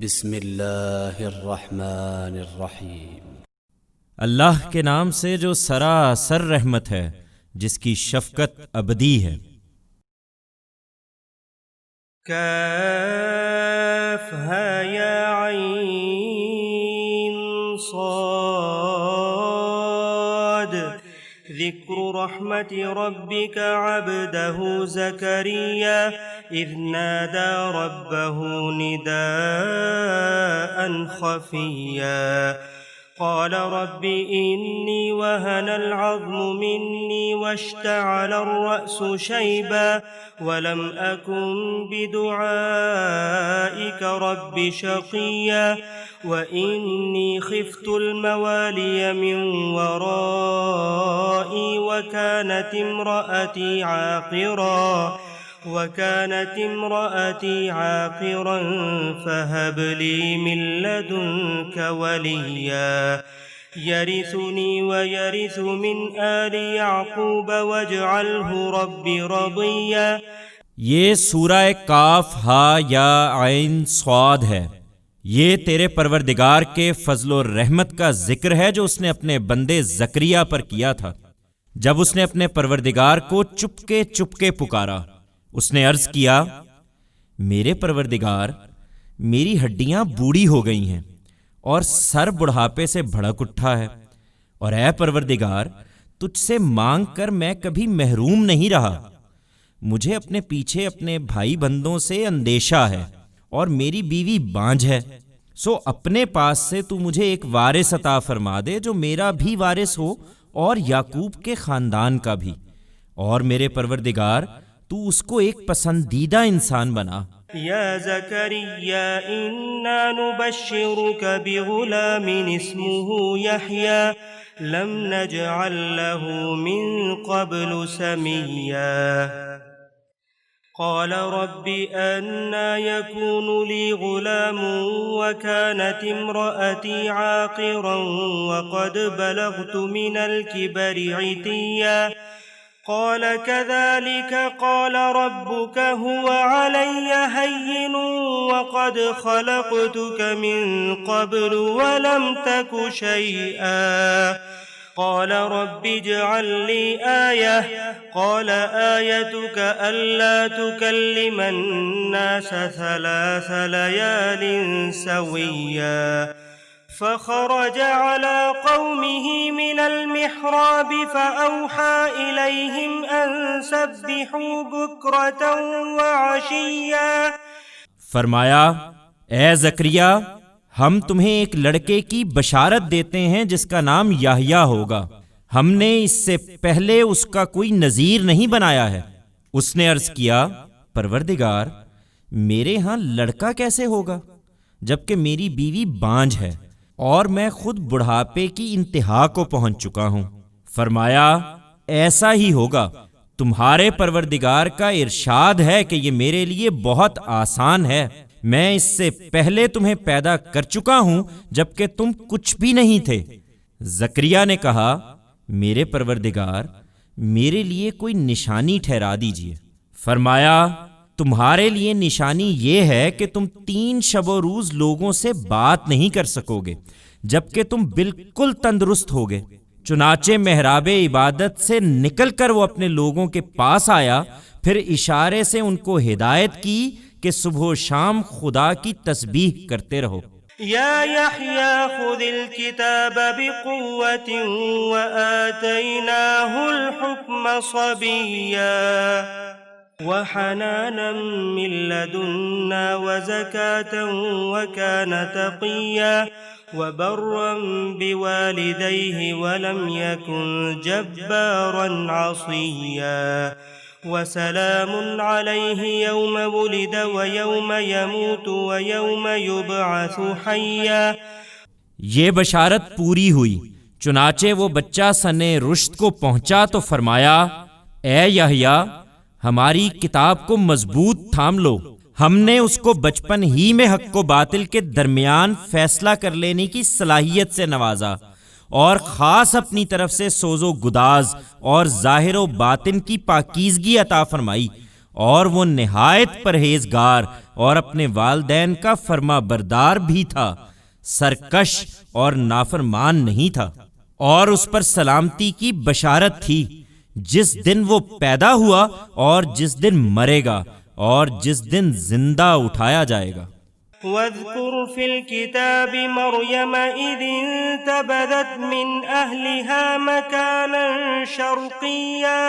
بسم اللہ الرحمن الرحیم۔ اللہ کے نام سے جو سراسر رحمت ہے، جس کی شفقت ابدی ہے۔ کاف ہا یا عین صاد ذکر رحمت ربک عبدہ زکریا اذ نادى ربه نداء خفيا قال رب إني وهن العظم مني واشتعل الرأس شيبا ولم أكن بدعائك رب شقيا وإني خفت الموالي من ورائي وكانت امرأتي عاقرا فهب لي من لدنك وليا يرثني ويرث من آل يعقوب واجعله رب رضيا۔ یہ سورہ کاف ہا یا عین صاد ہے۔ یہ تیرے پروردگار کے فضل و رحمت کا ذکر ہے جو اس نے اپنے بندے زکریا پر کیا تھا جب اس نے اپنے پروردگار کو چپکے چپکے پکارا۔ اس نے عرض کیا، میرے پروردگار، میری ہڈیاں بوڑھی ہو گئی ہیں اور سر بڑھاپے سے بھڑک اٹھا ہے، اور اے پروردگار، تجھ سے مانگ کر میں کبھی محروم نہیں رہا۔ مجھے اپنے پیچھے اپنے بھائی بندوں سے اندیشہ ہے اور میری بیوی بانجھ ہے، سو اپنے پاس سے تو مجھے ایک وارث عطا فرما دے جو میرا بھی وارث ہو اور یعقوب کے خاندان کا بھی، اور میرے پروردگار تو اس کو ایک پسندیدہ انسان بنا۔ یا زکریا انا نبشرک بغلام اسمہ یحییٰ لم نجعل له من قبل سمیا قال رب أنا يكون لي غلام وكانت امرأتي عاقرا وقد بلغت من الكبر عتيا قال كذلك قال ربك هو علي هين وقد خلقتك من قبل ولم تك شيئا قال رب اجعل لي آية قال آيتك ألا تكلم الناس 3 ليال سويا فخرج على قومه من المحراب فأوحى إليهم أن سبحوا بكرة وعشيا۔ فرمایا، اے زکریا، ہم تمہیں ایک لڑکے کی بشارت دیتے ہیں جس کا نام یحییٰ ہوگا۔ ہم نے اس سے پہلے اس کا کوئی نذیر نہیں بنایا ہے۔ اس نے عرض کیا، پروردگار، میرے ہاں لڑکا کیسے ہوگا جبکہ میری بیوی بانجھ ہے اور میں خود بڑھاپے کی انتہا کو پہنچ چکا ہوں۔ فرمایا، ایسا ہی ہوگا، تمہارے پروردگار کا ارشاد ہے کہ یہ میرے لیے بہت آسان ہے، میں اس سے پہلے تمہیں پیدا کر چکا ہوں جبکہ تم کچھ بھی نہیں تھے۔ زکریا نے کہا، میرے پروردگار، میرے لیے کوئی نشانی ٹھہرا دیجیے۔ فرمایا، تمہارے لیے نشانی یہ ہے کہ تم 3 شب و روز لوگوں سے بات نہیں کر سکو گے جبکہ تم بالکل تندرست ہوگے۔ چنانچہ محراب عبادت سے نکل کر وہ اپنے لوگوں کے پاس آیا، پھر اشارے سے ان کو ہدایت کی کہ صبح و شام خدا کی تسبیح کرتے رہو۔ یا یحییٰ خذ الکتاب بقوة وآتیناہ الحکم صبیا وحنانا من لدنا وزکاة وکان تقیا وبرا بوالدیہ ولم یکن جبارا عصیا وسلام علیہ یوم ولد ویوم یموت ویوم یبعث حیا۔ یہ بشارت پوری ہوئی، چنانچہ وہ بچہ سن رشد کو پہنچا تو فرمایا، اے یحییٰ، ہماری کتاب کو مضبوط تھام لو۔ ہم نے اس کو بچپن ہی میں حق و باطل کے درمیان فیصلہ کر لینے کی صلاحیت سے نوازا اور خاص اپنی طرف سے سوز و گداز اور ظاہر و باطن کی پاکیزگی عطا فرمائی، اور وہ نہایت پرہیزگار اور اپنے والدین کا فرما بردار بھی تھا، سرکش اور نافرمان نہیں تھا، اور اس پر سلامتی کی بشارت تھی جس دن وہ پیدا ہوا اور جس دن مرے گا اور جس دن زندہ اٹھایا جائے گا۔ واذكر في الكتاب مريم إذ انتبذت من أهلها مكانا شرقيا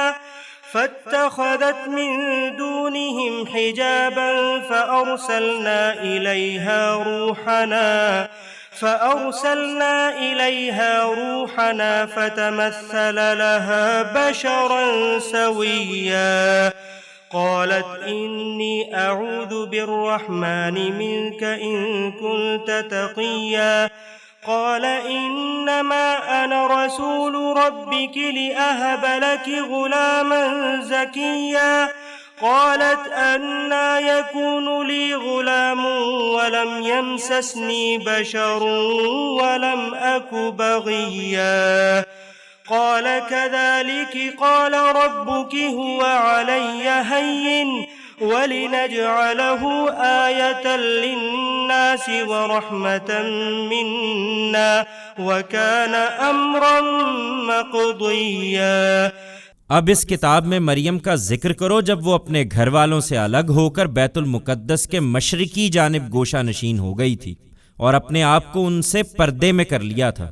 فاتخذت من دونهم حجابا فأرسلنا إليها روحنا فتمثل لها بشرا سويا قالت إني أعوذ بالرحمن منك إن كنت تقيا قال إنما أنا رسول ربك لأهب لك غلاما زكيا قالت أنى يكون لي غلام ولم يمسسني بشر ولم أك بغيا قال كذلك قال ربك هو علي هين ولنجعله آية للناس ورحمة منا وكان أمرا مقضيا۔ اب اس کتاب میں مریم کا ذکر کرو جب وہ اپنے گھر والوں سے الگ ہو کر بیت المقدس کے مشرقی جانب گوشہ نشین ہو گئی تھی اور اپنے آپ کو ان سے پردے میں کر لیا تھا۔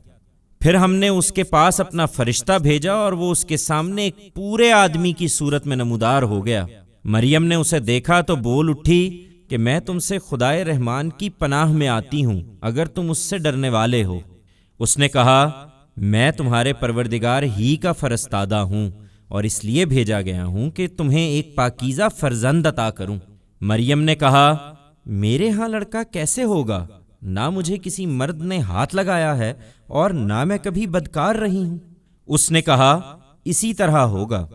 پھر ہم نے اس کے پاس اپنا فرشتہ بھیجا اور وہ اس کے سامنے ایک پورے آدمی کی صورت میں نمودار ہو گیا۔ مریم نے اسے دیکھا تو بول اٹھی کہ میں تم سے خدائے رحمان کی پناہ میں آتی ہوں اگر تم اس سے ڈرنے والے ہو۔ اس نے کہا میں تمہارے پروردگار ہی کا فرستادہ ہوں اور اس لیے بھیجا گیا ہوں کہ تمہیں ایک پاکیزہ فرزند عطا کروں۔ مریم نے کہا میرے ہاں لڑکا کیسے ہوگا؟ نہ مجھے کسی مرد نے ہاتھ لگایا ہے اور نہ میں کبھی بدکار رہی ہوں۔ اس نے کہا اسی طرح ہوگا،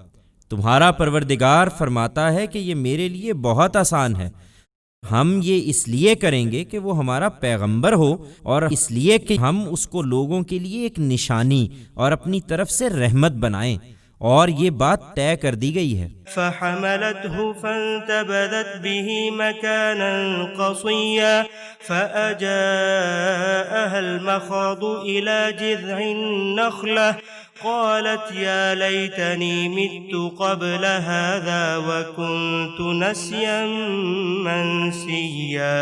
تمہارا پروردگار فرماتا ہے کہ یہ میرے لیے بہت آسان ہے۔ ہم یہ اس لیے کریں گے کہ وہ ہمارا پیغمبر ہو اور اس لیے کہ ہم اس کو لوگوں کے لیے ایک نشانی اور اپنی طرف سے رحمت بنائیں، اور یہ بات طے کر دی گئی ہے۔ فحملته فانتبذت به مكانا قصيا فأجاءها المخاض إلى جذع النخلة قالت يا ليتني مت قبل هذا وكنت نسيا منسيا۔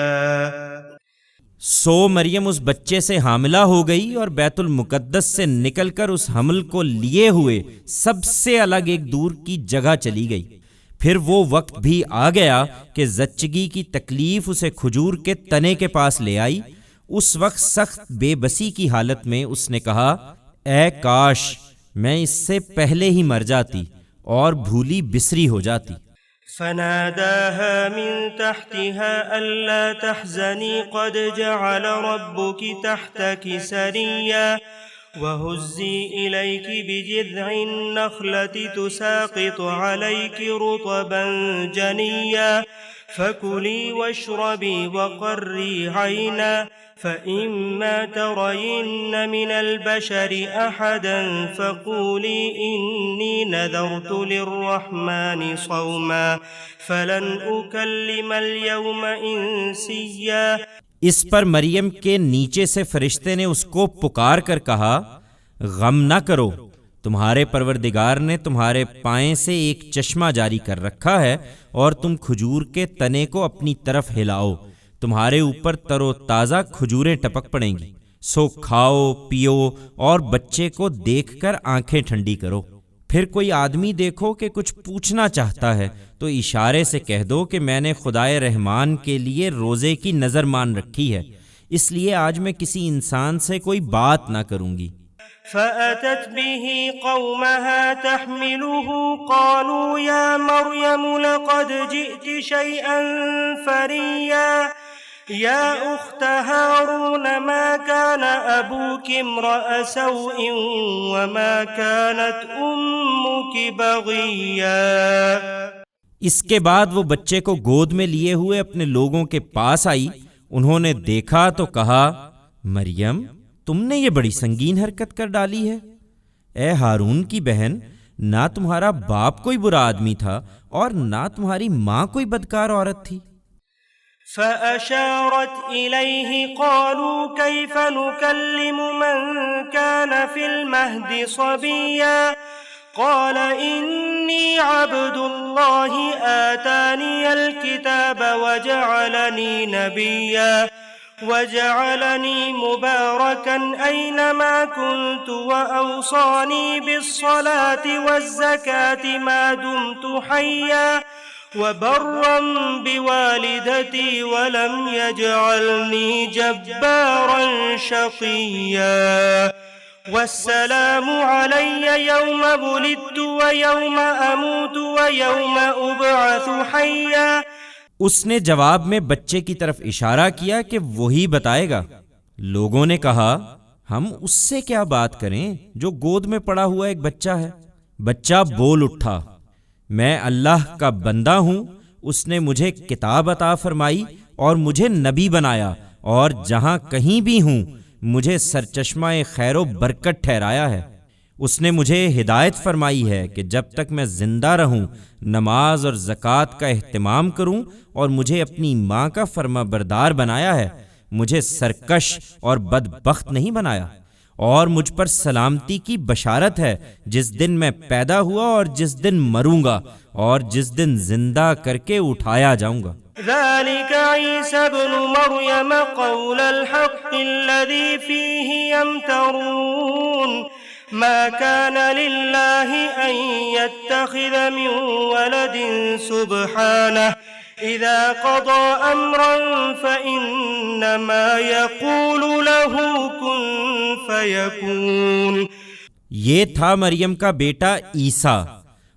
سو مریم اس بچے سے حاملہ ہو گئی اور بیت المقدس سے نکل کر اس حمل کو لیے ہوئے سب سے الگ ایک دور کی جگہ چلی گئی۔ پھر وہ وقت بھی آ گیا کہ زچگی کی تکلیف اسے کھجور کے تنے کے پاس لے آئی۔ اس وقت سخت بے بسی کی حالت میں اس نے کہا اے کاش میں اس سے پہلے ہی مر جاتی اور بھولی بسری ہو جاتی۔ فناداها من تحتها ألا تحزني قد جعل ربك تحتك سريا وهزي إليك بجذع النخلة تساقط عليك رطبا جنيا فكلي واشربي وقري عينا فإما ترين من البشر أحدا فقولي إني نذرت للرحمن صوما فلن أكلم اليوم إنسيا۔ اس پر مریم کے نیچے سے فرشتے نے اس کو پکار کر کہا غم نہ کرو، تمہارے پروردگار نے تمہارے پائیں سے ایک چشمہ جاری کر رکھا ہے اور تم کھجور کے تنے کو اپنی طرف ہلاؤ، تمہارے اوپر تر و تازہ کھجوریں ٹپک پڑیں گی، سو کھاؤ پیو اور بچے کو دیکھ کر آنکھیں ٹھنڈی کرو۔ پھر کوئی آدمی دیکھو کہ کچھ پوچھنا چاہتا ہے تو اشارے سے کہہ دو کہ میں نے خدائے رحمان کے لیے روزے کی نظر مان رکھی ہے، اس لیے آج میں کسی انسان سے کوئی بات نہ کروں گی۔ فأتت به قومها تحمله قالوا يا مريم لقد جئت شيئا فريا يا أخت هارون ما كان أبوك امرأ سوء وما كانت أمك بغيا۔ اس کے بعد وہ بچے کو گود میں لیے ہوئے اپنے لوگوں کے پاس آئی، انہوں نے دیکھا تو کہا مریم تم نے یہ بڑی سنگین حرکت کر ڈالی ہے۔ اے ہارون کی بہن، نہ تمہارا باپ کوئی برا آدمی تھا اور نہ تمہاری ماں کوئی بدکار عورت تھی۔ فأشارت إليه قالوا كيف نكلم من كان في المهد صبيا قال إني عبد الله آتاني الكتاب وجعلني نبيا وجعلني مباركا أينما كنت وأوصاني بالصلاة والزكاة ما دمت حيا وبرا بوالدتي ولم يجعلني جبارا شقيا والسلام علي يوم ولدت ويوم أموت ويوم أبعث حيا۔ اس نے جواب میں بچے کی طرف اشارہ کیا کہ وہی بتائے گا۔ لوگوں نے کہا ہم اس سے کیا بات کریں جو گود میں پڑا ہوا ایک بچہ ہے۔ بچہ بول اٹھا میں اللہ کا بندہ ہوں، اس نے مجھے کتاب عطا فرمائی اور مجھے نبی بنایا، اور جہاں کہیں بھی ہوں مجھے سرچشمہ خیر و برکت ٹھہرایا ہے۔ اس نے مجھے ہدایت فرمائی ہے کہ جب تک میں زندہ رہوں نماز اور زکوٰۃ کا اہتمام کروں، اور مجھے اپنی ماں کا فرما بردار بنایا ہے، مجھے سرکش اور بدبخت نہیں بنایا، اور مجھ پر سلامتی کی بشارت ہے جس دن میں پیدا ہوا اور جس دن مروں گا اور جس دن زندہ کر کے اٹھایا جاؤں گا۔ ذلك عيسى ابن مريم قول الحق الذي فيه يمترون ما كان لله أن يتخذ من ولد سبحانه إذا قضى أمرا فإنما يقول له كن فيكون۔ یہ تھا مریم کا بیٹا عیسیٰ،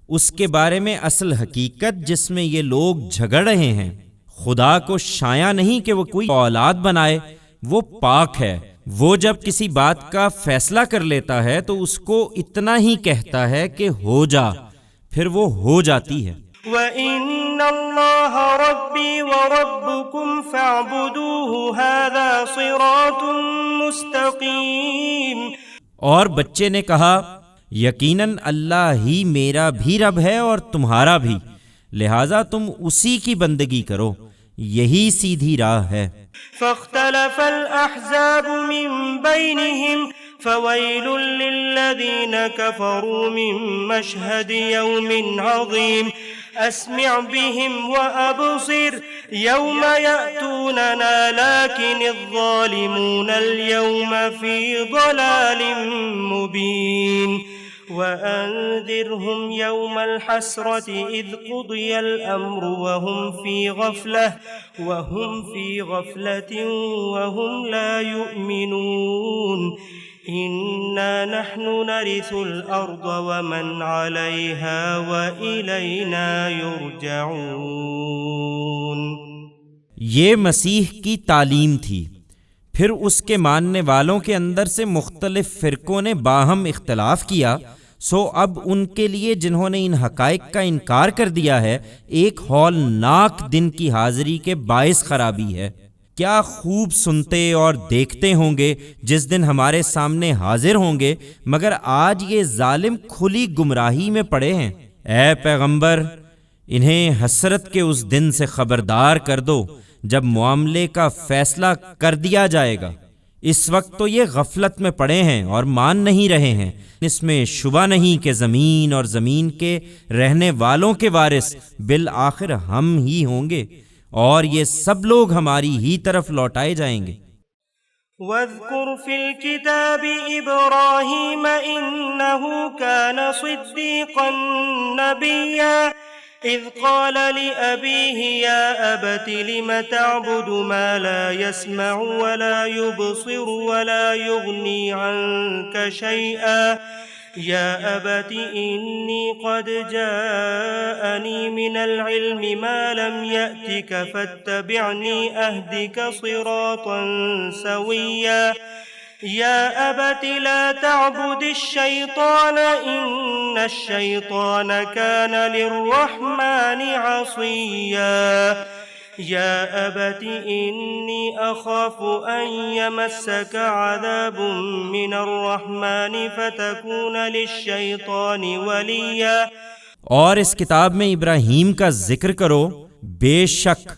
اس کے بارے میں اصل حقیقت جس میں یہ لوگ جھگڑ رہے ہیں۔ خدا کو شایع نہیں کہ وہ کوئی اولاد بنائے، وہ پاک ہے۔ وہ جب کسی بات کا فیصلہ کر لیتا ہے تو اس کو اتنا ہی کہتا ہے کہ ہو جا، پھر وہ ہو جاتی ہے۔ وَإِنَّ اللَّهَ رَبِّي وَرَبُّكُمْ فَاعْبُدُوهُ هَذَا صِرَاطٌ مُسْتَقِيمٌ۔ اور بچے نے کہا یقیناً اللہ ہی میرا بھی رب ہے اور تمہارا بھی، لہذا تم اسی کی بندگی کرو، یہی سیدھی راہ ہے۔ فاختلف الأحزاب من بينهم فويل للذين كفروا من مشهد يوم عظيم أسمع بهم وأبصر يوم يأتوننا لكن الظالمون اليوم في ضلال مبين وأنذرهم يوم الحسرة إذ قضي الأمر وهم في غفلة وهم لا يؤمنون إنا نحن نرث الأرض ومن عليها وإلينا يرجعون۔ یہ مسیح کی تعلیم تھی۔ پھر اس کے ماننے والوں کے اندر سے مختلف فرقوں نے باہم اختلاف کیا، سو اب ان کے لیے جنہوں نے ان حقائق کا انکار کر دیا ہے ایک ہولناک دن کی حاضری کے باعث خرابی ہے۔ کیا خوب سنتے اور دیکھتے ہوں گے جس دن ہمارے سامنے حاضر ہوں گے، مگر آج یہ ظالم کھلی گمراہی میں پڑے ہیں۔ اے پیغمبر، انہیں حسرت کے اس دن سے خبردار کر دو جب معاملے کا فیصلہ کر دیا جائے گا۔ اس وقت تو یہ غفلت میں پڑے ہیں اور مان نہیں رہے ہیں، اس میں شبہ نہیں کہ زمین اور زمین کے رہنے والوں کے وارث بالآخر ہم ہی ہوں گے، اور یہ سب لوگ ہماری ہی طرف لوٹائے جائیں گے۔ واذكر في الكتاب إبراهيم إنه كان صديقا نبيا إذ قال لأبيه يا أبت لم تعبد ما لا يسمع ولا يبصر ولا يغني عنك شيئا يا أبت إني قد جاءني من العلم ما لم يأتك فاتبعني أهدك صراطا سويا يا أبت لا تعبد الشيطان إن الشيطان كان للرحمن عصيا يا أبت إني أخاف أن يمسك عذاب من الرحمن فتكون للشيطان وليا۔ اور اس کتاب میں ابراہیم کا ذکر کرو، بے شک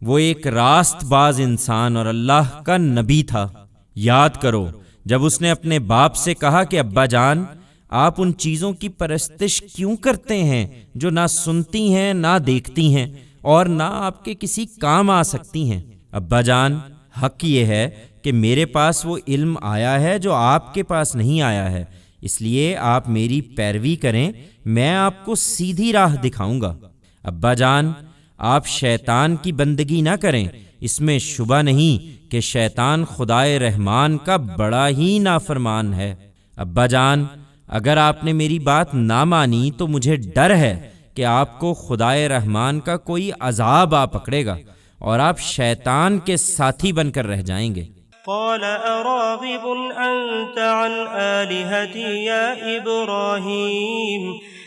وہ ایک راست باز انسان اور اللہ کا نبی تھا۔ یاد کرو جب اس نے اپنے باپ سے کہا کہ ابا جان، آپ ان چیزوں کی پرستش کیوں کرتے ہیں جو نہ سنتی ہیں نہ دیکھتی ہیں اور نہ آپ کے کسی کام آ سکتی ہیں؟ ابا جان، حق یہ ہے کہ میرے پاس وہ علم آیا ہے جو آپ کے پاس نہیں آیا ہے، اس لیے آپ میری پیروی کریں، میں آپ کو سیدھی راہ دکھاؤں گا۔ ابا جان، آپ شیطان کی بندگی نہ کریں، اس میں شبہ نہیں کہ شیطان خدائے رحمان کا بڑا ہی نافرمان ہے۔ ابا جان، اگر آپ نے میری بات نہ مانی تو مجھے ڈر ہے کہ آپ کو خدائے رحمان کا کوئی عذاب آ پکڑے گا اور آپ شیطان کے ساتھی بن کر رہ جائیں گے۔ قال أراغب أنت عن آلهتي يا إبراهيم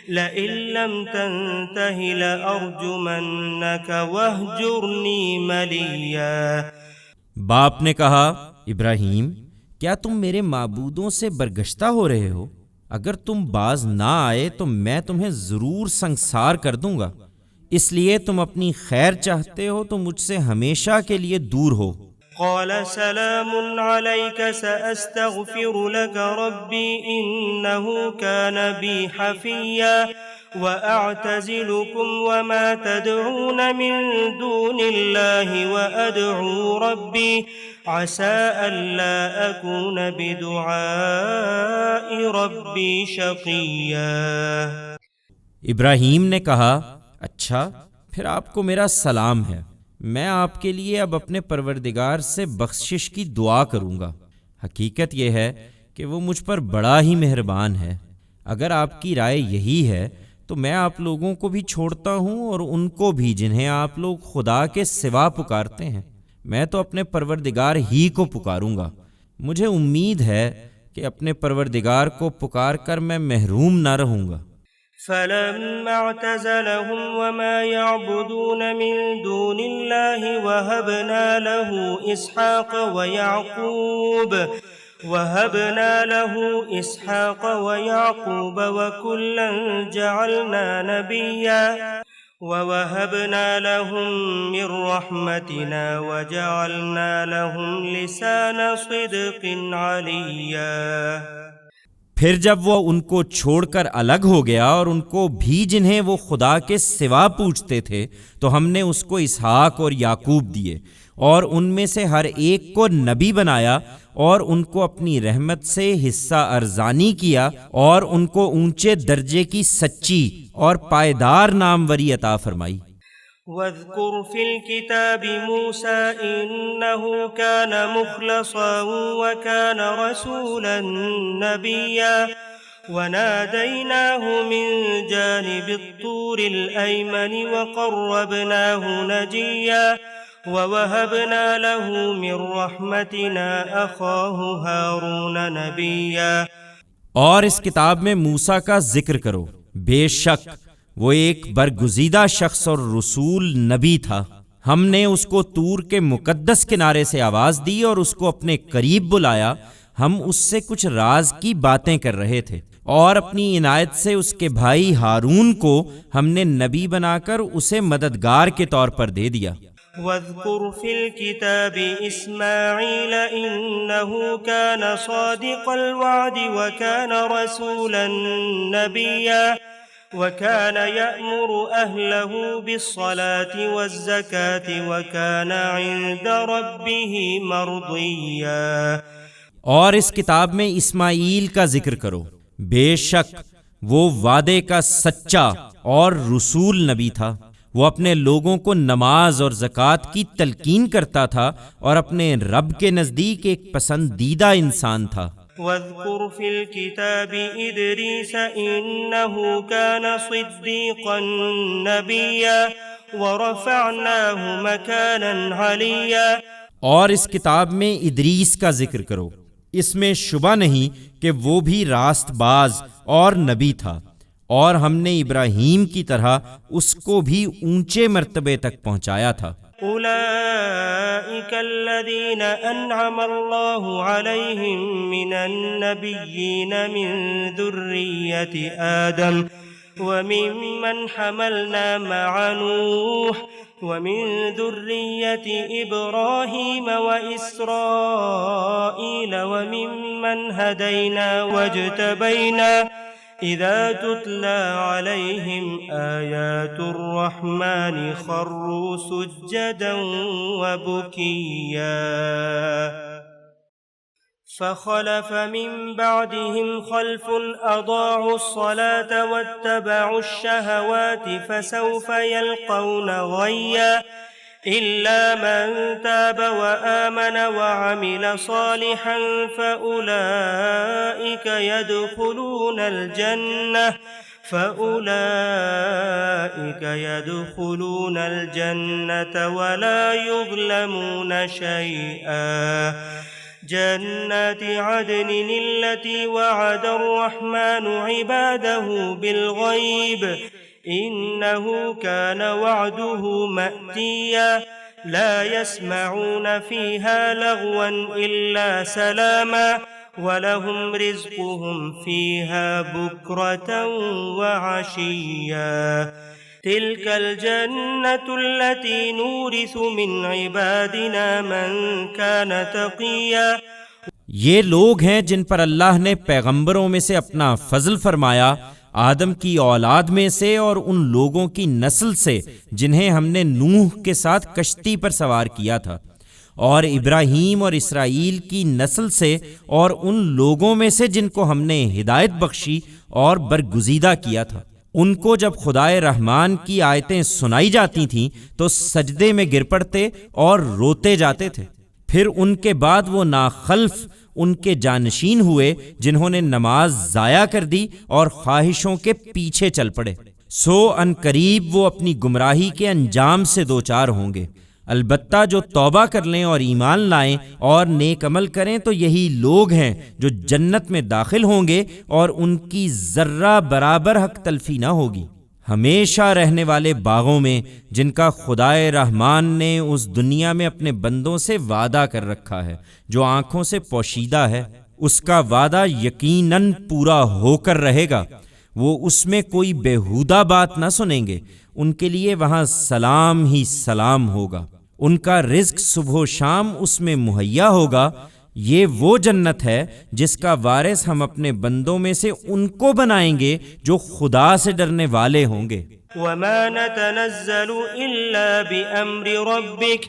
لئن لم تنته لأرجمنك واهجرني مليا۔ باپ نے کہا، ابراہیم، کیا تم میرے معبودوں سے برگشتہ ہو رہے ہو؟ اگر تم باز نہ آئے تو میں تمہیں ضرور سنگسار کر دوں گا، اس لیے تم اپنی خیر چاہتے ہو تو مجھ سے ہمیشہ کے لیے دور ہو۔ قال سلام عليك سأستغفر لك ربي إنه كان بي حفيا وأعتزلكم وما تدعون من دون الله وأدعو ربي عسى ألا أكون بدعاء ربي شقيا۔ ابراہیم نے کہا، اچھا پھر آپ کو میرا سلام ہے، میں آپ کے لیے اب اپنے پروردگار سے بخشش کی دعا کروں گا۔ حقیقت یہ ہے کہ وہ مجھ پر بڑا ہی مہربان ہے۔ اگر آپ کی رائے یہی ہے تو میں آپ لوگوں کو بھی چھوڑتا ہوں اور ان کو بھی جنہیں آپ لوگ خدا کے سوا پکارتے ہیں، میں تو اپنے پروردگار ہی کو پکاروں گا۔ مجھے امید ہے کہ اپنے پروردگار کو پکار کر میں محروم نہ رہوں گا۔ فلما اعتزلهم وما يعبدون من دون الله وهبنا له إسحاق ويعقوب وكلا جعلنا نبيا ووهبنا لهم من رحمتنا وجعلنا لهم لسان صدق عليا۔ پھر جب وہ ان کو چھوڑ کر الگ ہو گیا اور ان کو بھی جنہیں وہ خدا کے سوا پوجتے تھے تو ہم نے اس کو اسحاق اور یعقوب دیے اور ان میں سے ہر ایک کو نبی بنایا اور ان کو اپنی رحمت سے حصہ ارزانی کیا اور ان کو اونچے درجے کی سچی اور پائیدار ناموری عطا فرمائی۔ واذكر في الكتاب موسى إنه كان مخلصا وكان رسولا نبيا وناديناه من جانب الطور الأيمن وقربناه نجيا ووهبنا له من رحمتنا أخاه هارون نبيا۔ اور اس کتاب میں موسیٰ کا ذکر کرو، بے شک وہ ایک برگزیدہ شخص اور رسول نبی تھا۔ ہم نے اس کو طور کے مقدس کنارے سے آواز دی اور اس کو اپنے قریب بلایا۔ ہم اس سے کچھ راز کی باتیں کر رہے تھے اور اپنی عنایت سے اس کے بھائی ہارون کو ہم نے نبی بنا کر اسے مددگار کے طور پر دے دیا۔ واذكر في الكتاب إسماعيل إنه كان صادق الوعد وكان رسولا نبيا وكان يأمر أهله بالصلاة والزكاة وكان عند ربه مرضيا۔ اور اس کتاب میں اسماعیل کا ذکر کرو، بے شک وہ وعدے کا سچا اور رسول نبی تھا۔ وہ اپنے لوگوں کو نماز اور زکوٰۃ کی تلقین کرتا تھا اور اپنے رب کے نزدیک ایک پسندیدہ انسان تھا۔ واذكر في الكتاب إدريس إنه كان صديقا نبيا ورفعناه مكانا عليا۔ اور اس کتاب میں ادریس کا ذکر کرو، اس میں شبہ نہیں کہ وہ بھی راست باز اور نبی تھا، اور ہم نے ابراہیم کی طرح اس کو بھی اونچے مرتبے تک پہنچایا تھا۔ أولئك الذين أنعم الله عليهم من النبيين من ذرية آدم وممن حملنا مع نوح ومن ذرية إبراهيم وإسرائيل وممن هدينا واجتبينا إذا تتلى عليهم آيات الرحمن خروا سجدا وبكيا فخلف من بعدهم خلف أضاعوا الصلاة واتبعوا الشهوات فسوف يلقون غيا إلا من تاب وآمن وعمل صالحا فأولئك يدخلون الجنة ولا يظلمون شيئا جنات عدن التي وعد الرحمن عباده بالغيب إنه كان وعده مأتيا لا يسمعون فيها لغوا إلا سلاما ولهم رزقهم فيها بكرة وعشيا تلك الجنة التي نورث من عبادنا من كان تقيا یہ لوگ ہیں جن پر اللہ نے پیغمبروں میں سے اپنا فضل فرمایا، آدم کی اولاد میں سے اور ان لوگوں کی نسل سے جنہیں ہم نے نوح کے ساتھ کشتی پر سوار کیا تھا، اور ابراہیم اور اسرائیل کی نسل سے اور ان لوگوں میں سے جن کو ہم نے ہدایت بخشی اور برگزیدہ کیا تھا۔ ان کو جب خدائے رحمان کی آیتیں سنائی جاتی تھیں تو سجدے میں گر پڑتے اور روتے جاتے تھے۔ پھر ان کے بعد وہ ناخلف ان کے جانشین ہوئے جنہوں نے نماز ضائع کر دی اور خواہشوں کے پیچھے چل پڑے، سو ان قریب وہ اپنی گمراہی کے انجام سے دوچار ہوں گے۔ البتہ جو توبہ کر لیں اور ایمان لائیں اور نیک عمل کریں تو یہی لوگ ہیں جو جنت میں داخل ہوں گے اور ان کی ذرہ برابر حق تلفی نہ ہوگی، ہمیشہ رہنے والے باغوں میں جن کا خدائے رحمان نے اس دنیا میں اپنے بندوں سے وعدہ کر رکھا ہے جو آنکھوں سے پوشیدہ ہے۔ اس کا وعدہ یقیناً پورا ہو کر رہے گا، وہ اس میں کوئی بیہودہ بات نہ سنیں گے، ان کے لیے وہاں سلام ہی سلام ہوگا، ان کا رزق صبح و شام اس میں مہیا ہوگا۔ یہ وہ جنت ہے جس کا وارث ہم اپنے بندوں میں سے ان کو بنائیں گے جو خدا سے ڈرنے والے ہوں گے۔ وما نتنزل إلا بأمر ربك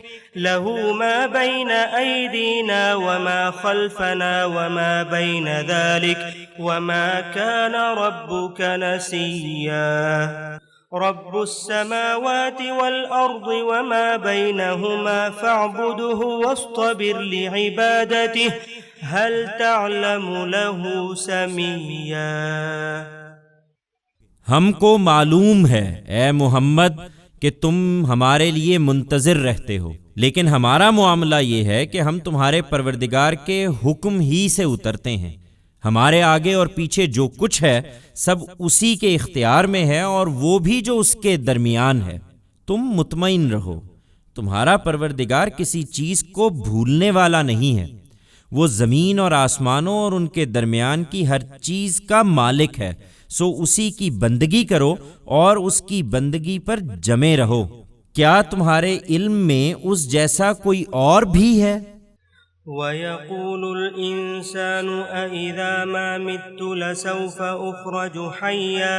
له ما بين أيدينا وما خلفنا وما بين ذلك وما كان ربك نسيا رب السماوات والأرض وما بينهما فاعبده واصطبر لعبادته هل تعلم له سميا۔ ہم کو معلوم ہے اے محمد کہ تم ہمارے لیے منتظر رہتے ہو، لیکن ہمارا معاملہ یہ ہے کہ ہم تمہارے پروردگار کے حکم ہی سے اترتے ہیں، ہمارے آگے اور پیچھے جو کچھ ہے سب اسی کے اختیار میں ہے اور وہ بھی جو اس کے درمیان ہے۔ تم مطمئن رہو، تمہارا پروردگار کسی چیز کو بھولنے والا نہیں ہے، وہ زمین اور آسمانوں اور ان کے درمیان کی ہر چیز کا مالک ہے، سو اسی کی بندگی کرو اور اس کی بندگی پر جمے رہو۔ کیا تمہارے علم میں اس جیسا کوئی اور بھی ہے؟ وَيَقُولُ الْإِنسَانُ أَإِذَا مَا مِتُّ لَسَوْفَ أُخْرَجُ حَيًّا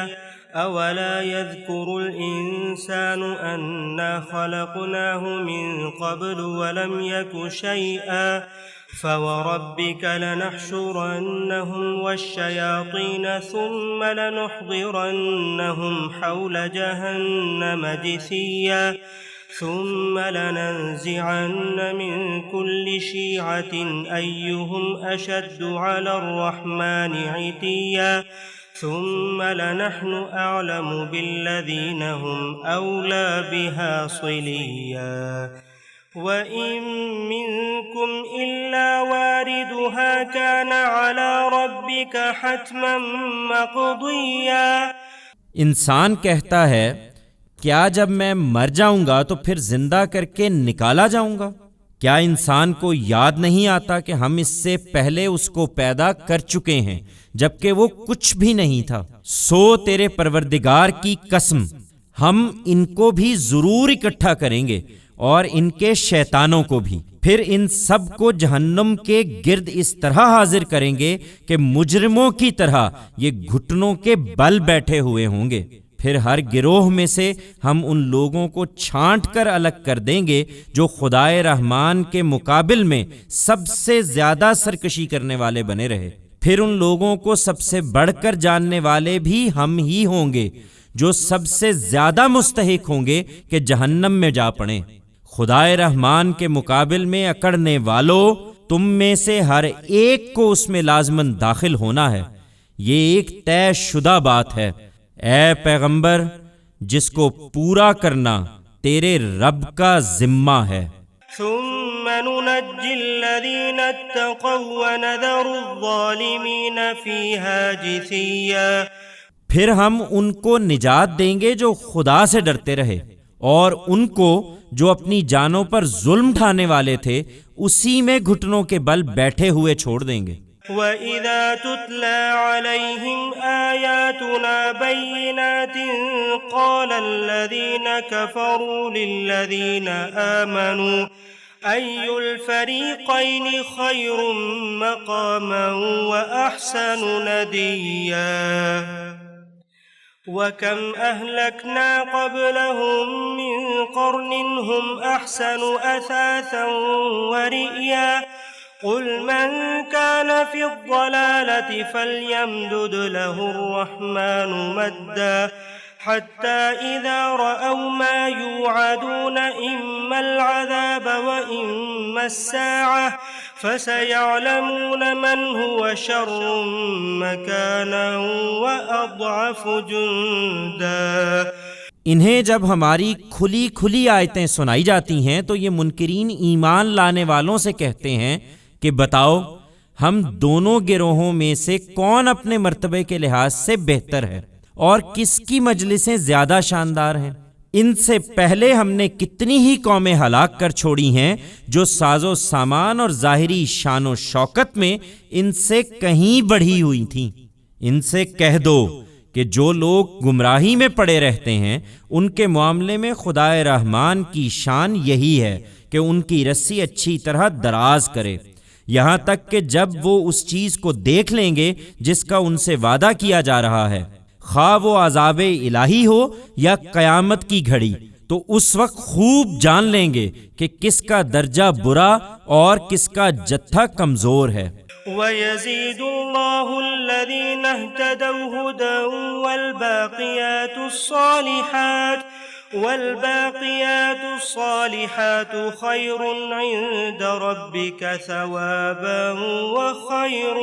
أَوَلَا يَذْكُرُ الْإِنسَانُ أَنَّا خَلَقْنَاهُ مِنْ قَبْلُ وَلَمْ يَكُ شَيْئًا فَوَرَبِّكَ لَنَحْشُرَنَّهُمْ وَالشَّيَاطِينَ ثُمَّ لَنُحْضِرَنَّهُمْ حَوْلَ جَهَنَّمَ جِثِيًّا ثم لننزعن من كل شيعة أيهم أشد على الرحمن عتيا ثم لنحن أعلم بالذين هم أولى بها صليا وإن منكم إلا واردها كان على ربك حتما مقضيا۔ انسان کہتا ہے کیا جب میں مر جاؤں گا تو پھر زندہ کر کے نکالا جاؤں گا؟ کیا انسان کو یاد نہیں آتا کہ ہم اس سے پہلے اس کو پیدا کر چکے ہیں جبکہ وہ کچھ بھی نہیں تھا؟ سو تیرے پروردگار کی قسم ہم ان کو بھی ضرور اکٹھا کریں گے اور ان کے شیطانوں کو بھی، پھر ان سب کو جہنم کے گرد اس طرح حاضر کریں گے کہ مجرموں کی طرح یہ گھٹنوں کے بل بیٹھے ہوئے ہوں گے۔ پھر ہر گروہ میں سے ہم ان لوگوں کو چھانٹ کر الگ کر دیں گے جو خدائے رحمان کے مقابل میں سب سے زیادہ سرکشی کرنے والے بنے رہے۔ پھر ان لوگوں کو سب سے بڑھ کر جاننے والے بھی ہم ہی ہوں گے جو سب سے زیادہ مستحق ہوں گے کہ جہنم میں جا پڑیں۔ خدائے رحمان کے مقابل میں اکڑنے والوں، تم میں سے ہر ایک کو اس میں لازماً داخل ہونا ہے، یہ ایک طے شدہ بات ہے۔ اے پیغمبر، جس کو پورا کرنا تیرے رب کا ذمہ ہے۔ ثم ننجي الذين اتقوا ونذر الظالمين فيها جثيا، پھر ہم ان کو نجات دیں گے جو خدا سے ڈرتے رہے، اور ان کو جو اپنی جانوں پر ظلم ڈھانے والے تھے اسی میں گھٹنوں کے بل بیٹھے ہوئے چھوڑ دیں گے۔ وَإِذَا تُتْلَى عَلَيْهِمْ آيَاتُنَا بَيِّنَاتٍ قَالَ الَّذِينَ كَفَرُوا لِلَّذِينَ آمَنُوا أَيُّ الْفَرِيقَيْنِ خَيْرٌ مَقَامًا وَأَحْسَنُ نَدِيًّا وَكَمْ أَهْلَكْنَا قَبْلَهُمْ مِنْ قَرْنٍ هُمْ أَحْسَنُ أَثَاثًا وَرِئْيًا قُلْ مَنْ كَانَ فِي الضَّلَالَةِ فَلْيَمْدُدْ لَهُ الرَّحْمَنُ مَدًّا حَتَّى إِذَا رَأَوْا مَا يُوعَدُونَ إِمَّا الْعَذَابَ وَإِمَّا السَّاعَةَ فَسَيَعْلَمُونَ مَنْ هُوَ شَرٌّ مَكَانًا وَأَضْعَفُ جُنْدًا۔ انہیں جب ہماری کھلی کھلی آیتیں سنائی جاتی ہیں تو یہ منکرین ایمان لانے والوں سے کہتے ہیں کہ بتاؤ ہم دونوں گروہوں میں سے کون اپنے مرتبے کے لحاظ سے بہتر ہے اور کس کی مجلسیں زیادہ شاندار ہیں؟ ان سے پہلے ہم نے کتنی ہی قومیں ہلاک کر چھوڑی ہیں جو ساز و سامان اور ظاہری شان و شوکت میں ان سے کہیں بڑھی ہوئی تھیں۔ ان سے کہہ دو کہ جو لوگ گمراہی میں پڑے رہتے ہیں ان کے معاملے میں خدائے رحمان کی شان یہی ہے کہ ان کی رسی اچھی طرح دراز کرے، یہاں تک کہ جب وہ اس چیز کو دیکھ لیں گے جس کا ان سے وعدہ کیا جا رہا ہے، خواہ وہ عذاب الہی ہو یا قیامت کی گھڑی، تو اس وقت خوب جان لیں گے کہ کس کا درجہ برا اور کس کا جتھا کمزور ہے۔ وَيَزِيدُ اللَّهُ الَّذِينَ اهْتَدَوْا هُدًى وَالْبَاقِيَاتُ الصَّالِحَاتُ خَيْرٌ عِندَ رَبِّكَ ثَوَابًا وَخَيْرٌ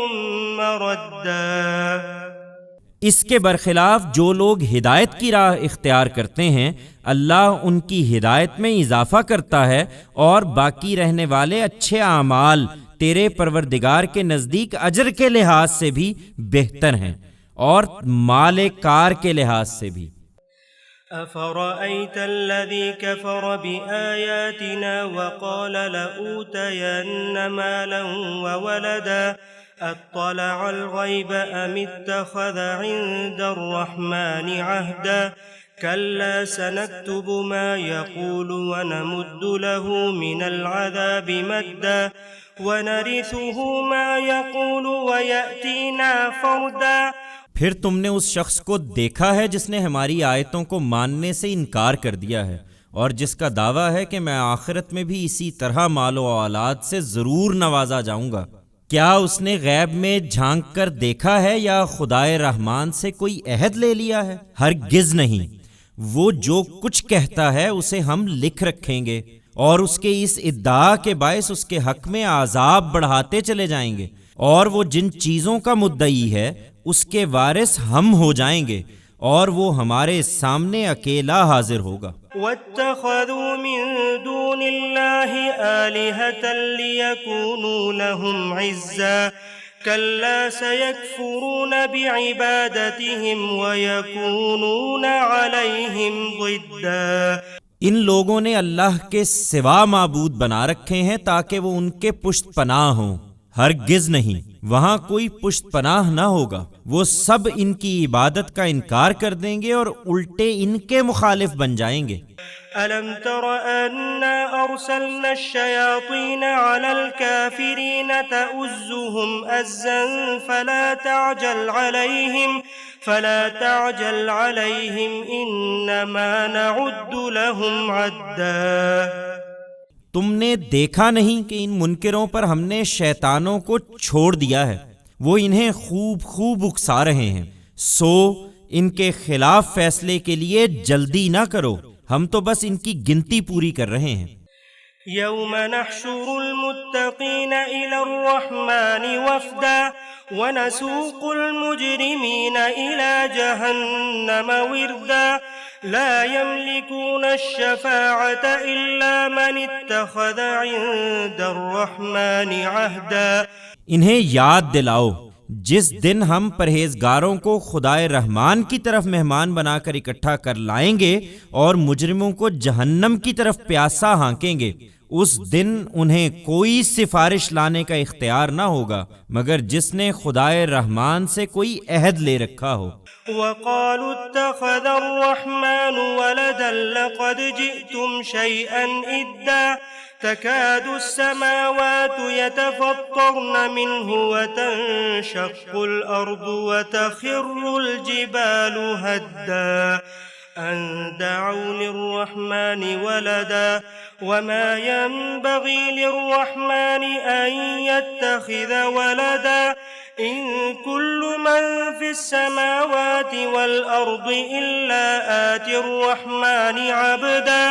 مَرَدًّا۔ اس کے برخلاف جو لوگ ہدایت کی راہ اختیار کرتے ہیں اللہ ان کی ہدایت میں اضافہ کرتا ہے، اور باقی رہنے والے اچھے اعمال تیرے پروردگار کے نزدیک اجر کے لحاظ سے بھی بہتر ہیں اور مال کار کے لحاظ سے بھی۔ أَفَرَأَيْتَ الَّذِي كَفَرَ بِآيَاتِنَا وَقَالَ لَأُوتَيَنَّ مَالًا وَوَلَدًا أَطَّلَعَ الْغَيْبَ أَمِ اتَّخَذَ عِندَ الرَّحْمَنِ عَهْدًا كَلَّا سَنَكْتُبُ مَا يَقُولُ وَنَمُدُّ لَهُ مِنَ الْعَذَابِ مَدًّا وَنَرِثُهُ مَا يَقُولُ وَيَأْتِينَا فَرْدًا۔ پھر تم نے اس شخص کو دیکھا ہے جس نے ہماری آیتوں کو ماننے سے انکار کر دیا ہے اور جس کا دعویٰ ہے کہ میں آخرت میں بھی اسی طرح مال و اولاد سے ضرور نوازا جاؤں گا۔ کیا اس نے غیب میں جھانک کر دیکھا ہے یا خدائے رحمان سے کوئی عہد لے لیا ہے؟ ہرگز نہیں، وہ جو کچھ کہتا ہے اسے ہم لکھ رکھیں گے اور اس کے اس ادعا کے باعث اس کے حق میں عذاب بڑھاتے چلے جائیں گے، اور وہ جن چیزوں کا مدعی ہے اس کے وارث ہم ہو جائیں گے اور وہ ہمارے سامنے اکیلا حاضر ہوگا۔ وَاتَّخَذُوا مِن دُونِ اللَّهِ آلِهَةً لِيَكُونُوا لَهُمْ عِزًّا كلا سيكفرون بعبادتهم ويكونون عليهم ضدا۔ ان لوگوں نے اللہ کے سوا معبود بنا رکھے ہیں تاکہ وہ ان کے پشت پناہ ہوں، ہرگز نہیں، وہاں کوئی پشت پناہ نہ ہوگا، وہ سب ان کی عبادت کا انکار کر دیں گے اور الٹے ان کے مخالف بن جائیں گے۔ ألم تر أنا أرسلنا الشياطين على الكافرين تؤزهم أزا فلا تعجل عليهم إنما نعد لهم عدا۔ تم نے دیکھا نہیں کہ ان منکروں پر ہم نے شیطانوں کو چھوڑ دیا ہے، وہ انہیں خوب خوب اکسا رہے ہیں، سو ان کے خلاف فیصلے کے لیے جلدی نہ کرو، ہم تو بس ان کی گنتی پوری کر رہے ہیں۔ يوم نحشر المتقين إلى الرحمن وفدا ونسوق المجرمين إلى جهنم وردا لا يملكون الشفاعة إلا من اتخذ عند الرحمن عهدا۔ انہیں یاد دلاؤ جس دن ہم پرہیزگاروں کو خدائے رحمان کی طرف مہمان بنا کر اکٹھا کر لائیں گے اور مجرموں کو جہنم کی طرف پیاسا ہانکیں گے، اس دن انہیں کوئی سفارش لانے کا اختیار نہ ہوگا مگر جس نے خدائے رحمان سے کوئی عہد لے رکھا ہو۔ وقالوا اتخذ الرحمن ولدا لقد جئتم شيئا إدا تكاد السماوات يتفطرن منه وتنشق الأرض وتخر الجبال هدا أن دعوا للرحمن ولدا وما ينبغي للرحمن أن يتخذ ولدا إن كل من في السماوات والأرض إلا آتي الرحمن عبدا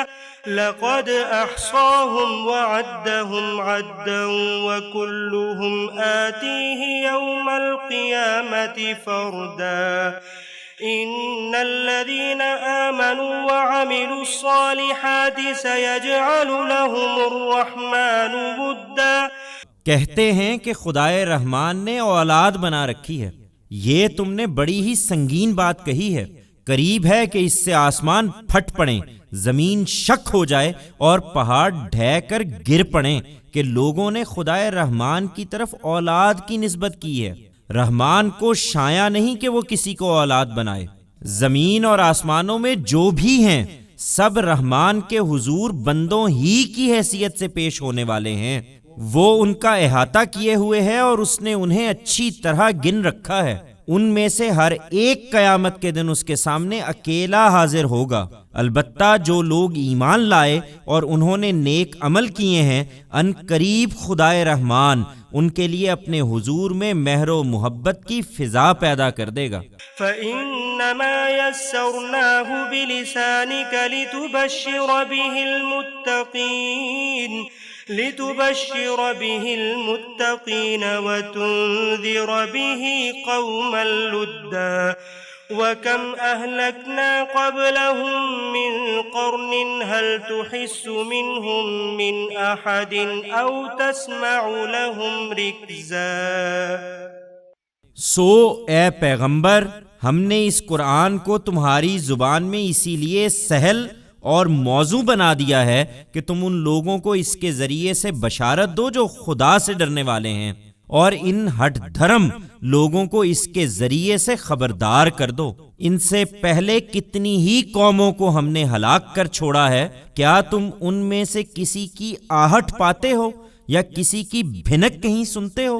لقد أحصاهم وعدهم عدا وكلهم آتيه يوم القيامة فردا إن الذين آمنوا وعملوا الصالحات سيجعل لهم الرحمن ودا۔ کہتے ہیں کہ خدائے رحمان نے اولاد بنا رکھی ہے، یہ تم نے بڑی ہی سنگین بات کہی ہے، قریب ہے کہ اس سے آسمان پھٹ پڑیں، زمین شک ہو جائے اور پہاڑ ڈھہ کر گر پڑیں کہ لوگوں نے خدائے رحمان کی طرف اولاد کی نسبت کی ہے۔ رحمان کو شایع نہیں کہ وہ کسی کو اولاد بنائے۔ زمین اور آسمانوں میں جو بھی ہیں سب رحمان کے حضور بندوں ہی کی حیثیت سے پیش ہونے والے ہیں، وہ ان کا احاطہ کیے ہوئے ہے اور اس نے انہیں اچھی طرح گن رکھا ہے، ان میں سے ہر ایک قیامت کے دن اس کے سامنے اکیلا حاضر ہوگا۔ البتہ جو لوگ ایمان لائے اور انہوں نے نیک عمل کیے ہیں، ان قریب خدائے رحمان ان کے لیے اپنے حضور میں مہر و محبت کی فضا پیدا کر دے گا۔ فَإِنَّمَا يَسَّرْنَاهُ بِلِسَانِكَ لِتُبَشِّرَ بِهِ الْمُتَّقِينَ وَتُنذِرَ بِهِ قَوْمًا لُدًّا وَكَمْ أَهْلَكْنَا قَبْلَهُمْ مِنْ قَرْنٍ هَلْ تُحِسُّ مِنْهُمْ مِنْ أَحَدٍ أَوْ تَسْمَعُ لَهُمْ رِكْزًا۔ سو اے پیغمبر، ہم نے اس قرآن کو تمہاری زبان میں اسی لیے سہل اور موضوع بنا دیا ہے کہ تم ان لوگوں کو اس کے ذریعے سے بشارت دو جو خدا سے ڈرنے والے ہیں، اور ان ہٹ دھرم لوگوں کو اس کے ذریعے سے خبردار کر دو۔ ان سے پہلے کتنی ہی قوموں کو ہم نے ہلاک کر چھوڑا ہے، کیا تم ان میں سے کسی کی آہٹ پاتے ہو یا کسی کی بھنک کہیں سنتے ہو؟